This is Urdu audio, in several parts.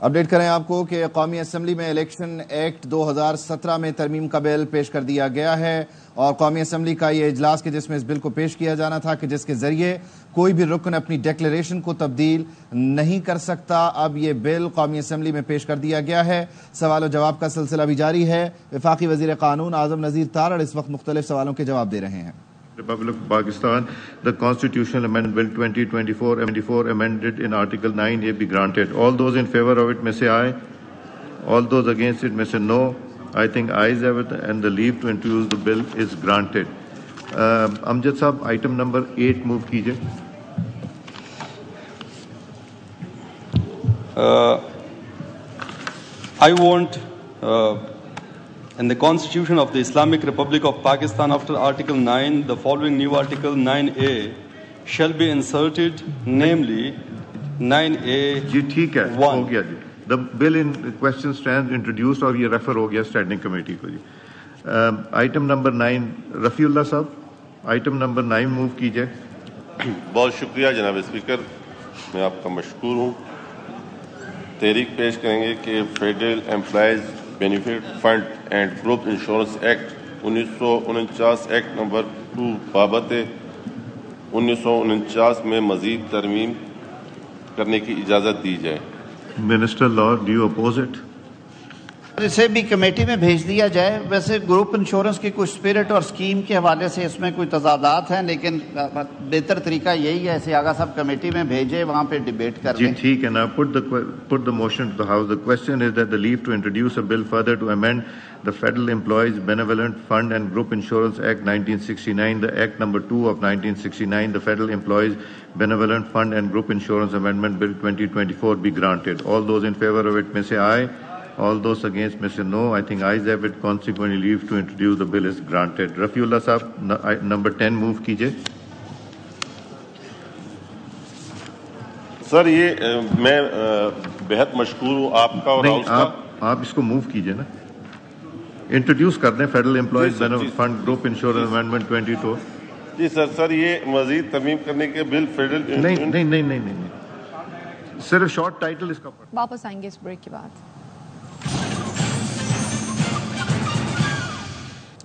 اپڈیٹ کریں آپ کو کہ قومی اسمبلی میں الیکشن ایکٹ 2017 میں ترمیم کا بل پیش کر دیا گیا ہے اور قومی اسمبلی کا یہ اجلاس کہ جس میں اس بل کو پیش کیا جانا تھا کہ جس کے ذریعے کوئی بھی رکن اپنی ڈیکلیریشن کو تبدیل نہیں کر سکتا، اب یہ بل قومی اسمبلی میں پیش کر دیا گیا ہے۔ سوال و جواب کا سلسلہ بھی جاری ہے۔ وفاقی وزیر قانون اعظم نذیر تارڑ اس وقت مختلف سوالوں کے جواب دے رہے ہیں۔ Republic of Pakistan, the Constitutional Amendment Bill 2024 amended in Article 9A be granted. All those in favor of it may say aye. All those against it may say no. I think ayes have it and the leave to introduce the bill is granted. Amjad Sahab, item number 8 move kijiye. I want in the Constitution of the Islamic Republic of Pakistan, after Article 9, the following new Article 9A shall be inserted, namely 9A. جی ٹھیک ہے، ہو گیا جی. The bill in question stands introduced اور یہ ریفر ہو گیا اسٹینڈنگ کمیٹی کو جی. آئٹم نمبر 9 رفیع اللہ صاحب، آئٹم نمبر 9 موو کیجئے. بہت شکریہ جناب اسپیکر، میں آپ کا مشکور ہوں. تحریک پیش کریں گے کہ federal employees benefit fund and group insurance act 1949 act number 2 بابت 1949 میں مزید ترمیم کرنے کی اجازت دی جائے. Minister law, do you oppose it? اسے بھی کمیٹی میں بھیج دیا جائے. ویسے گروپ انشورنس کی کچھ اسپرٹ اور اسکیم کے حوالے سے اس میں کوئی تضادات ہیں، لیکن بہتر طریقہ یہی ہے اسے آغا صاحب کمیٹی میں بھیجے، وہاں پہ ڈیبیٹ کر لیں. جی ٹھیک ہے نا. put the motion to the house. The question is that the leave to introduce a bill further to amend the Federal Employees Benevolent Fund and Group Insurance Act 1969, the Act number 2 of 1969, the Federal Employees Benevolent Fund and Group Insurance Amendment Bill 2024 be granted. All those in favor of it may say aye. All those against may say no. I think ayes have it. Consequently, leave to introduce the bill is granted. Rafiullah Sahab, number 10 move کیجئے. سر یہ میں بہت مشکور ہوں آپ کا اور ہاؤس کا. آپ اس کو موو کیجئے نا، انٹروڈیوس کر دیں federal employees benefit fund group insurance amendment 22. جی سر یہ مزید ترمیم کرنے کے بل فیڈرل نہیں صرف شارٹ ٹائٹل اس کا. واپس آئیں گے اس بریک کے بعد.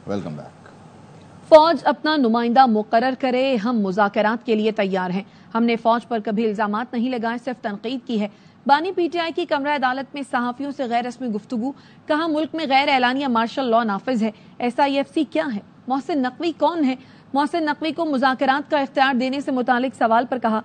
Welcome back. فوج اپنا نمائندہ مقرر کرے، ہم مذاکرات کے لیے تیار ہیں. ہم نے فوج پر کبھی الزامات نہیں لگائے، صرف تنقید کی ہے. بانی پی ٹی آئی کی کمرہ عدالت میں صحافیوں سے غیر رسمی گفتگو، کہا ملک میں غیر اعلانیہ مارشل لا نافذ ہے. SIFC کیا ہے؟ محسن نقوی کون ہے؟ محسن نقوی کو مذاکرات کا اختیار دینے سے متعلق سوال پر کہا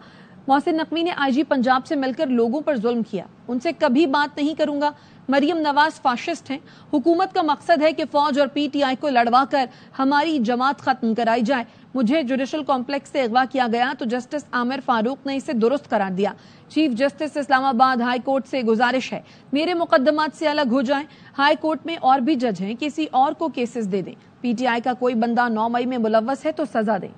محسن نقوی نے IG پنجاب سے مل کر لوگوں پر ظلم کیا، ان سے کبھی بات نہیں کروں گا. مریم نواز فاشسٹ ہیں. حکومت کا مقصد ہے کہ فوج اور PTI کو لڑوا کر ہماری جماعت ختم کرائی جائے. مجھے جوڈیشل کمپلیکس سے اغوا کیا گیا تو جسٹس عامر فاروق نے اسے درست قرار دیا. چیف جسٹس اسلام آباد ہائی کورٹ سے گزارش ہے میرے مقدمات سے الگ ہو جائیں. ہائی کورٹ میں اور بھی جج ہیں، کسی اور کو کیسز دے دیں. PTI کا کوئی بندہ 9 مئی میں ملوث ہے تو سزا دیں.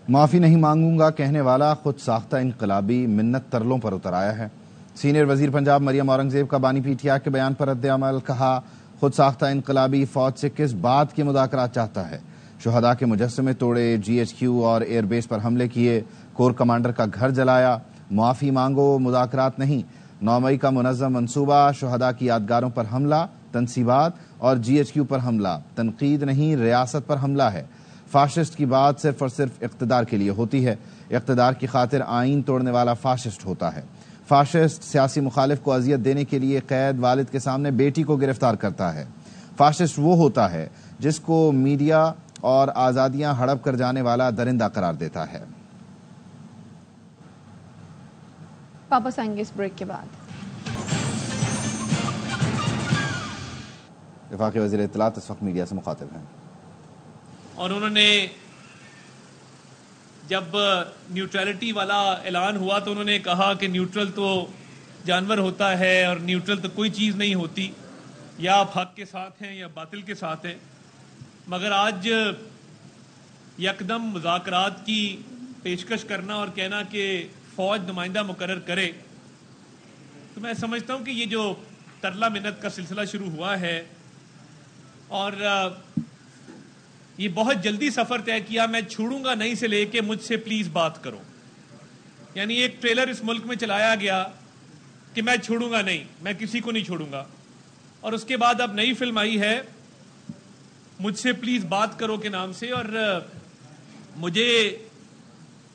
معافی نہیں مانگوں گا کہنے والا خود ساختہ انقلابی منت ترلوں پر اتر آیا ہے. سینئر وزیر پنجاب مریم اورنگزیب کا بانی PTI کے بیان پر رد عمل، کہا خود ساختہ انقلابی فوج سے کس بات کے مذاکرات چاہتا ہے؟ شہداء کے مجسمے توڑے، GHQ اور ایئر بیس پر حملے کیے، کور کمانڈر کا گھر جلایا. معافی مانگو، مذاکرات نہیں. 9 مئی کا منظم منصوبہ، شہداء کی یادگاروں پر حملہ، تنصیبات اور GHQ پر حملہ، تنقید نہیں ریاست پر حملہ ہے. فاشسٹ کی بات صرف اور صرف اقتدار کے لیے ہوتی ہے. اقتدار کی خاطر آئین توڑنے والا فاشسٹ ہوتا ہے. فاشسٹ سیاسی مخالف کو اذیت دینے کے لیے قید، والد کے سامنے بیٹی کو گرفتار کرتا ہے. فاشسٹ وہ ہوتا ہے جس کو میڈیا اور آزادیاں ہڑپ کر جانے والا درندہ قرار دیتا ہے. واپس آئیں گے اس بریک کے بعد. وفاقی وزیر اطلاعات اس وقت میڈیا سے مخاطب ہیں اور انہوں نے جب نیوٹرلٹی والا اعلان ہوا تو انہوں نے کہا کہ نیوٹرل تو جانور ہوتا ہے اور نیوٹرل تو کوئی چیز نہیں ہوتی، یا آپ حق کے ساتھ ہیں یا باطل کے ساتھ ہیں. مگر آج یکدم مذاکرات کی پیشکش کرنا اور کہنا کہ فوج نمائندہ مقرر کرے، تو میں سمجھتا ہوں کہ یہ جو ترلا منت کا سلسلہ شروع ہوا ہے اور یہ بہت جلدی سفر طے کیا، میں چھوڑوں گا نہیں سے لے کے مجھ سے پلیز بات کرو. یعنی ایک ٹریلر اس ملک میں چلایا گیا کہ میں چھوڑوں گا نہیں، میں کسی کو نہیں چھوڑوں گا، اور اس کے بعد اب نئی فلم آئی ہے مجھ سے پلیز بات کرو کے نام سے، اور مجھے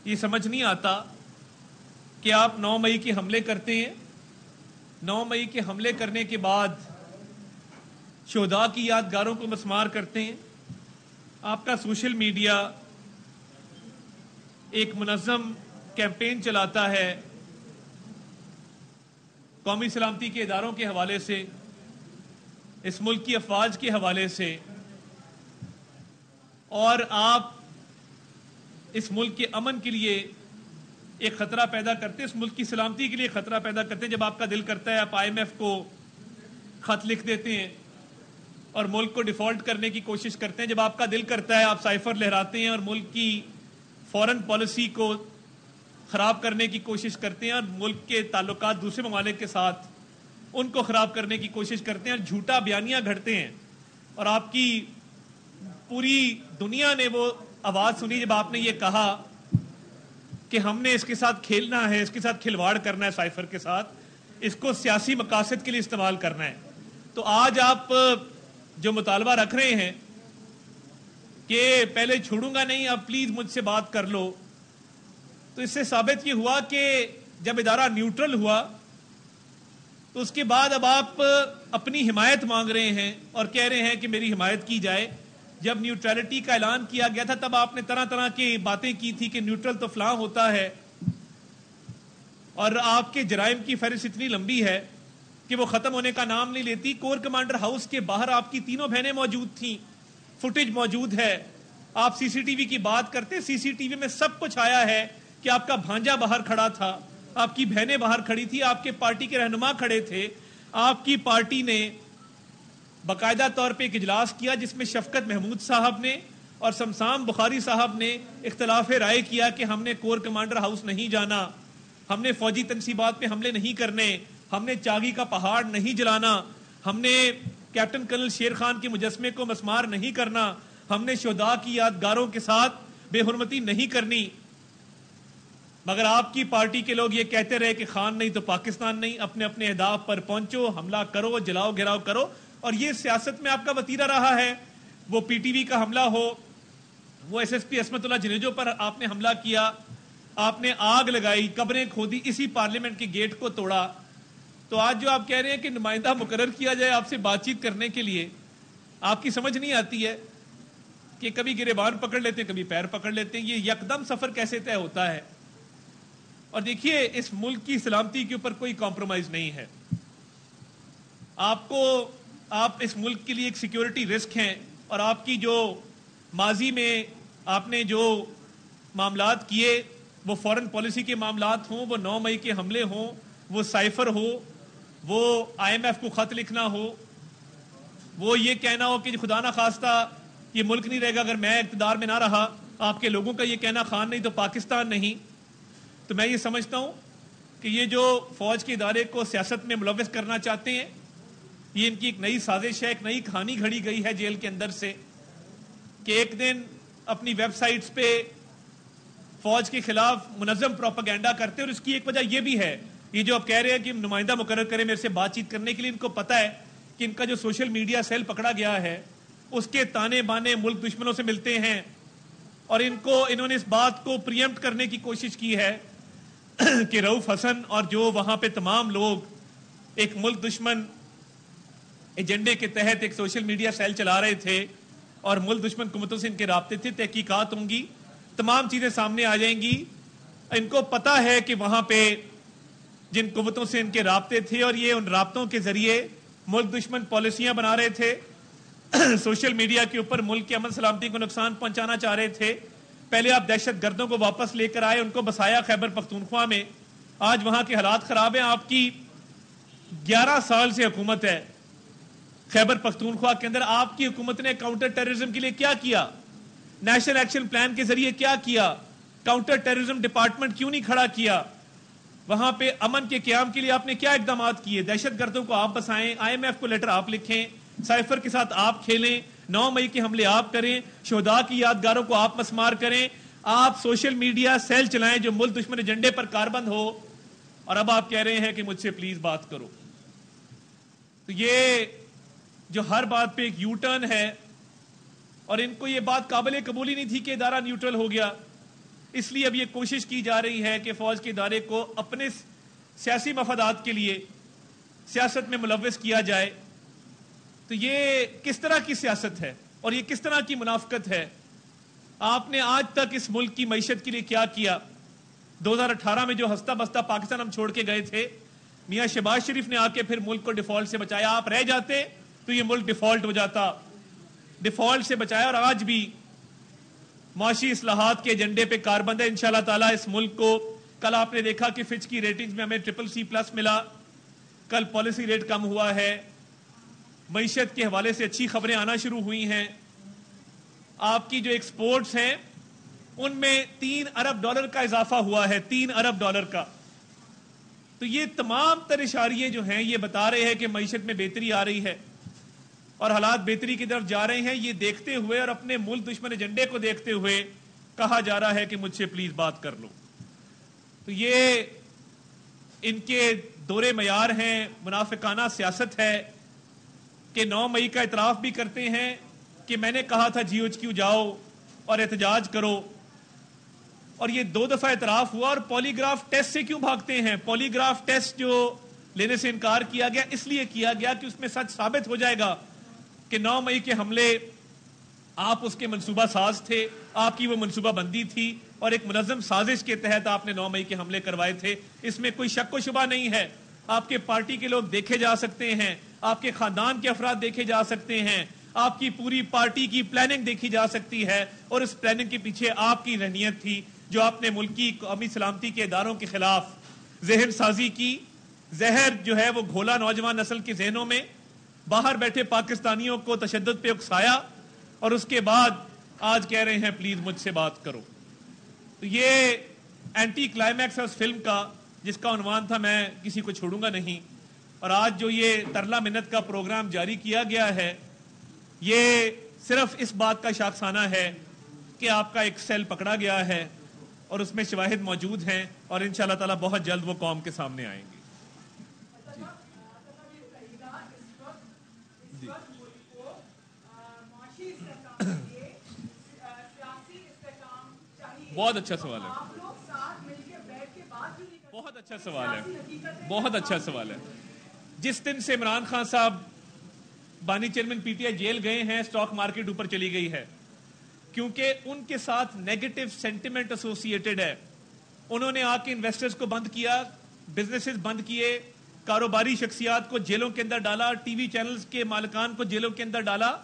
یہ سمجھ نہیں آتا کہ آپ 9 مئی کے حملے کرتے ہیں، 9 مئی کے حملے کرنے کے بعد شہداء کی یادگاروں کو مسمار کرتے ہیں، آپ کا سوشل میڈیا ایک منظم کیمپین چلاتا ہے قومی سلامتی کے اداروں کے حوالے سے، اس ملک کی افواج کے حوالے سے، اور آپ اس ملک کے امن کے لیے ایک خطرہ پیدا کرتے ہیں، اس ملک کی سلامتی کے لیے خطرہ پیدا کرتے ہیں۔ جب آپ کا دل کرتا ہے آپ IMF کو خط لکھ دیتے ہیں اور ملک کو ڈیفالٹ کرنے کی کوشش کرتے ہیں، جب آپ کا دل کرتا ہے آپ سائفر لہراتے ہیں اور ملک کی فورن پالیسی کو خراب کرنے کی کوشش کرتے ہیں اور ملک کے تعلقات دوسرے ممالک کے ساتھ ان کو خراب کرنے کی کوشش کرتے ہیں اور جھوٹا بیانیاں گھڑتے ہیں، اور آپ کی پوری دنیا نے وہ آواز سنی جب آپ نے یہ کہا کہ ہم نے اس کے ساتھ کھیلنا ہے، اس کے ساتھ کھلواڑ کرنا ہے، سائفر کے ساتھ اس کو سیاسی مقاصد کے لیے استعمال کرنا ہے۔ تو آج آپ جو مطالبہ رکھ رہے ہیں کہ پہلے چھوڑوں گا نہیں اب پلیز مجھ سے بات کر لو، تو اس سے ثابت یہ ہوا کہ جب ادارہ نیوٹرل ہوا تو اس کے بعد اب آپ اپنی حمایت مانگ رہے ہیں اور کہہ رہے ہیں کہ میری حمایت کی جائے۔ جب نیوٹرلٹی کا اعلان کیا گیا تھا تب آپ نے طرح طرح کی باتیں کی تھی کہ نیوٹرل تو فلاں ہوتا ہے، اور آپ کے جرائم کی فہرست اتنی لمبی ہے کہ وہ ختم ہونے کا نام نہیں لیتی۔ کور کمانڈر ہاؤس کے باہر آپ کی تینوں بہنیں موجود تھیں، فوٹیج موجود ہے، آپ سی سی ٹی وی کی بات کرتے، سی سی ٹی وی میں سب کچھ آیا ہے کہ آپ کا بھانجا باہر کھڑا تھا، آپ کی بہنیں باہر کھڑی تھی، آپ کے پارٹی کے رہنما کھڑے تھے، آپ کی پارٹی نے باقاعدہ طور پہ ایک اجلاس کیا جس میں شفقت محمود صاحب نے اور شمسام بخاری صاحب نے اختلاف رائے کیا کہ ہم نے کور کمانڈر ہاؤس نہیں جانا، ہم نے فوجی تنصیبات پہ حملے نہیں کرنے، ہم نے چاگی کا پہاڑ نہیں جلانا، ہم نے کیپٹن کرنل شیر خان کے مجسمے کو مسمار نہیں کرنا، ہم نے شہداء کی یادگاروں کے ساتھ بے حرمتی نہیں کرنی۔ مگر آپ کی پارٹی کے لوگ یہ کہتے رہے کہ خان نہیں تو پاکستان نہیں، اپنے اپنے اہداف پر پہنچو، حملہ کرو، جلاؤ گھیراؤ کرو، اور یہ سیاست میں آپ کا وتیرہ رہا ہے۔ وہ پی ٹی وی کا حملہ ہو، وہ ایس ایس پی عصمت اللہ جنیجو پر آپ نے حملہ کیا، آپ نے آگ لگائی، قبریں کھودی، اسی پارلیمنٹ کے گیٹ کو توڑا۔ تو آج جو آپ کہہ رہے ہیں کہ نمائندہ مقرر کیا جائے آپ سے بات چیت کرنے کے لیے، آپ کی سمجھ نہیں آتی ہے کہ کبھی گریبان پکڑ لیتے ہیں، کبھی پیر پکڑ لیتے ہیں، یہ یکدم سفر کیسے طے ہوتا ہے؟ اور دیکھیے اس ملک کی سلامتی کے اوپر کوئی کمپرومائز نہیں ہے۔ آپ اس ملک کے لیے ایک سیکیورٹی رسک ہیں، اور آپ کی جو ماضی میں آپ نے جو معاملات کیے، وہ فورن پالیسی کے معاملات ہوں، وہ 9 مئی کے حملے ہوں، وہ سائفر ہو، وہ IMF کو خط لکھنا ہو، وہ یہ کہنا ہو کہ خدا نہ خواستہ یہ ملک نہیں رہے گا اگر میں اقتدار میں نہ رہا، آپ کے لوگوں کا یہ کہنا خان نہیں تو پاکستان نہیں۔ تو میں یہ سمجھتا ہوں کہ یہ جو فوج کے ادارے کو سیاست میں ملوث کرنا چاہتے ہیں، یہ ان کی ایک نئی سازش ہے، ایک نئی کہانی گھڑی گئی ہے جیل کے اندر سے، کہ ایک دن اپنی ویب سائٹس پہ فوج کے خلاف منظم پروپیگنڈا کرتے، اور اس کی ایک وجہ یہ بھی ہے، یہ جو آپ کہہ رہے ہیں کہ نمائندہ مقرر کرے میرے سے بات چیت کرنے کے لیے، ان کو پتا ہے کہ ان کا جو سوشل میڈیا سیل پکڑا گیا ہے اس کے تانے بانے ملک دشمنوں سے ملتے ہیں، اور انہوں نے اس بات کو پریمپٹ کرنے کی کوشش کی ہے کہ رؤف حسن اور جو وہاں پہ تمام لوگ ایک ملک دشمن ایجنڈے کے تحت ایک سوشل میڈیا سیل چلا رہے تھے اور ملک دشمن حکومتوں سے ان کے رابطے تھے، تحقیقات ہوں گی، تمام چیزیں سامنے آ جائیں گی۔ ان کو پتا ہے کہ وہاں پہ جن قوتوں سے ان کے رابطے تھے اور یہ ان رابطوں کے ذریعے ملک دشمن پالیسیاں بنا رہے تھے، سوشل میڈیا کے اوپر ملک کے امن سلامتی کو نقصان پہنچانا چاہ رہے تھے۔ پہلے آپ دہشت گردوں کو واپس لے کر آئے، ان کو بسایا خیبر پختونخوا میں، آج وہاں کے حالات خراب ہیں۔ آپ کی 11 سال سے حکومت ہے خیبر پختونخوا کے اندر، آپ کی حکومت نے کاؤنٹر ٹیررزم کے لیے کیا کیا؟ نیشنل ایکشن پلان کے ذریعے کیا کیا؟ کاؤنٹر ٹیررزم ڈپارٹمنٹ کیوں نہیں کھڑا کیا؟ وہاں پہ امن کے قیام کے لیے آپ نے کیا اقدامات کیے؟ دہشت گردوں کو آپ بسائیں، IMF کو لیٹر آپ لکھیں، سائفر کے ساتھ آپ کھیلیں، 9 مئی کے حملے آپ کریں، شہداء کی یادگاروں کو آپ مسمار کریں، آپ سوشل میڈیا سیل چلائیں جو ملک دشمن ایجنڈے پر کاربند ہو، اور اب آپ کہہ رہے ہیں کہ مجھ سے پلیز بات کرو. تو یہ جو ہر بات پہ ایک یو ٹرن ہے، اور ان کو یہ بات قابل قبول ہی نہیں تھی کہ ادارہ نیوٹرل ہو گیا، اس لیے اب یہ کوشش کی جا رہی ہے کہ فوج کے ادارے کو اپنے سیاسی مفادات کے لیے سیاست میں ملوث کیا جائے. تو یہ کس طرح کی سیاست ہے اور یہ کس طرح کی منافقت ہے؟ آپ نے آج تک اس ملک کی معیشت کے لیے کیا کیا؟ 2018 میں جو ہستہ بستہ پاکستان ہم چھوڑ کے گئے تھے، میاں شہباز شریف نے آ کے پھر ملک کو ڈیفالٹ سے بچایا. آپ رہ جاتے تو یہ ملک ڈیفالٹ ہو جاتا. ڈیفالٹ سے بچایا، اور آج بھی معاشی اصلاحات کے ایجنڈے پہ کاربند ہے. انشاءاللہ تعالیٰ اس ملک کو، کل آپ نے دیکھا کہ فچ کی ریٹنگز میں ہمیں CCC+ ملا، کل پالیسی ریٹ کم ہوا ہے، معیشت کے حوالے سے اچھی خبریں آنا شروع ہوئی ہیں. آپ کی جو ایکسپورٹس ہیں ان میں $3 ارب کا اضافہ ہوا ہے، $3 ارب کا. تو یہ تمام تر اشاریے جو ہیں یہ بتا رہے ہیں کہ معیشت میں بہتری آ رہی ہے اور حالات بہتری کی طرف جا رہے ہیں. یہ دیکھتے ہوئے اور اپنے ملک دشمن ایجنڈے کو دیکھتے ہوئے کہا جا رہا ہے کہ مجھ سے پلیز بات کر لو. تو یہ ان کے دورے معیار ہیں، منافقانہ سیاست ہے کہ 9 مئی کا اعتراف بھی کرتے ہیں کہ میں نے کہا تھا GHQ جاؤ اور احتجاج کرو، اور یہ 2 دفعہ اعتراف ہوا. اور پولی گراف ٹیسٹ سے کیوں بھاگتے ہیں؟ پولی گراف ٹیسٹ جو لینے سے انکار کیا گیا اس لیے کیا گیا کہ اس میں سچ ثابت ہو جائے گا کہ 9 مئی کے حملے آپ اس کے منصوبہ ساز تھے، آپ کی وہ منصوبہ بندی تھی اور ایک منظم سازش کے تحت آپ نے 9 مئی کے حملے کروائے تھے. اس میں کوئی شک و شبہ نہیں ہے. آپ کے پارٹی کے لوگ دیکھے جا سکتے ہیں، آپ کے خاندان کے افراد دیکھے جا سکتے ہیں، آپ کی پوری پارٹی کی پلاننگ دیکھی جا سکتی ہے، اور اس پلاننگ کے پیچھے آپ کی ذہنیت تھی جو آپ نے ملکی قومی سلامتی کے اداروں کے خلاف ذہن سازی کی. زہر جو ہے وہ گھولا نوجوان نسل کے ذہنوں میں، باہر بیٹھے پاکستانیوں کو تشدد پہ اکسایا، اور اس کے بعد آج کہہ رہے ہیں پلیز مجھ سے بات کرو. تو یہ اینٹی کلائمیکس ہے اس فلم کا جس کا عنوان تھا میں کسی کو چھوڑوں گا نہیں. اور آج جو یہ ترلا منت کا پروگرام جاری کیا گیا ہے یہ صرف اس بات کا شاخسانہ ہے کہ آپ کا ایک سیل پکڑا گیا ہے اور اس میں شواہد موجود ہیں، اور انشاءاللہ تعالیٰ بہت جلد وہ قوم کے سامنے آئیں گے. بہت اچھا سوال ہے، بہت اچھا سوال ہے، بہت اچھا سوال ہے. جس دن سے عمران خان صاحب بانی چیئرمین PTI جیل گئے ہیں، سٹاک مارکیٹ اوپر چلی گئی ہے، کیونکہ ان کے ساتھ نیگیٹو سینٹیمنٹ ایسوسیٹڈ ہے. انہوں نے آ کے انویسٹرز کو بند کیا، بزنسز بند کیے، کاروباری شخصیات کو جیلوں کے اندر ڈالا، TV چینلز کے مالکان کو جیلوں کے اندر ڈالا.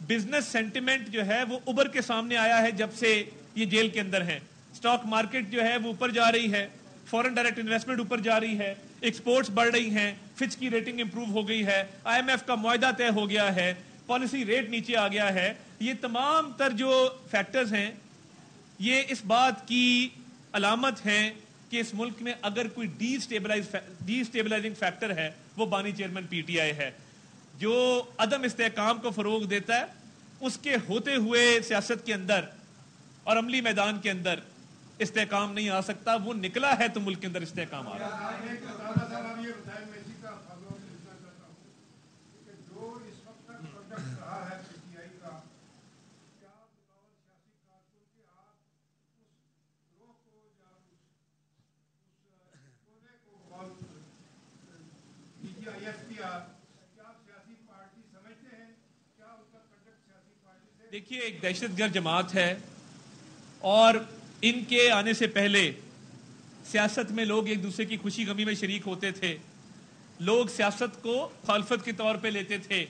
بزنس سینٹیمنٹ جو ہے وہ ابھر کے سامنے آیا ہے جب سے یہ جیل کے اندر ہیں. سٹاک مارکیٹ جو ہے وہ اوپر جا رہی ہے، فورن ڈائریکٹ انویسٹمنٹ اوپر جا رہی ہے، ایکسپورٹس بڑھ رہی ہیں، فچ کی ریٹنگ امپروو ہو گئی ہے، IMF کا معاہدہ طے ہو گیا ہے، پالیسی ریٹ نیچے آ گیا ہے. یہ تمام تر جو فیکٹرز ہیں یہ اس بات کی علامت ہیں کہ اس ملک میں اگر کوئی ڈی اسٹیبلائزنگ فیکٹر ہے وہ بانی چیئرمین PTI ہے، جو عدم استحکام کو فروغ دیتا ہے. اس کے ہوتے ہوئے سیاست کے اندر اور عملی میدان کے اندر استحکام نہیں آ سکتا. وہ نکلا ہے تو ملک کے اندر استحکام آ رہا ہے. دیکھیے ایک دہشت گرد جماعت ہے، اور ان کے آنے سے پہلے سیاست میں لوگ ایک دوسرے کی خوشی غمی میں شریک ہوتے تھے، لوگ سیاست کو مخالفت کے طور پہ لیتے تھے.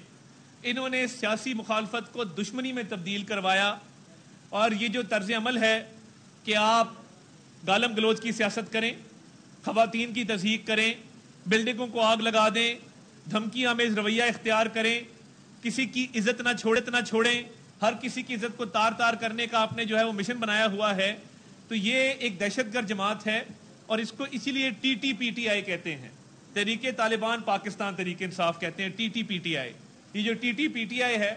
انہوں نے سیاسی مخالفت کو دشمنی میں تبدیل کروایا، اور یہ جو طرز عمل ہے کہ آپ گالم گلوچ کی سیاست کریں، خواتین کی تضحیک کریں، بلڈنگوں کو آگ لگا دیں، دھمکی آمیز رویہ اختیار کریں، کسی کی عزت نہ چھوڑیں، ہر کسی کی عزت کو تار تار کرنے کا آپ نے جو ہے وہ مشن بنایا ہوا ہے. تو یہ ایک دہشت گرد جماعت ہے، اور اس کو اسی لیے TTPTI کہتے ہیں، تحریک طالبان پاکستان تحریک انصاف کہتے ہیں TTPTI. یہ جو TTPTI ہے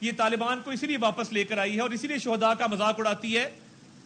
یہ طالبان کو اسی لیے واپس لے کر آئی ہے اور اسی لیے شہداء کا مذاق اڑاتی ہے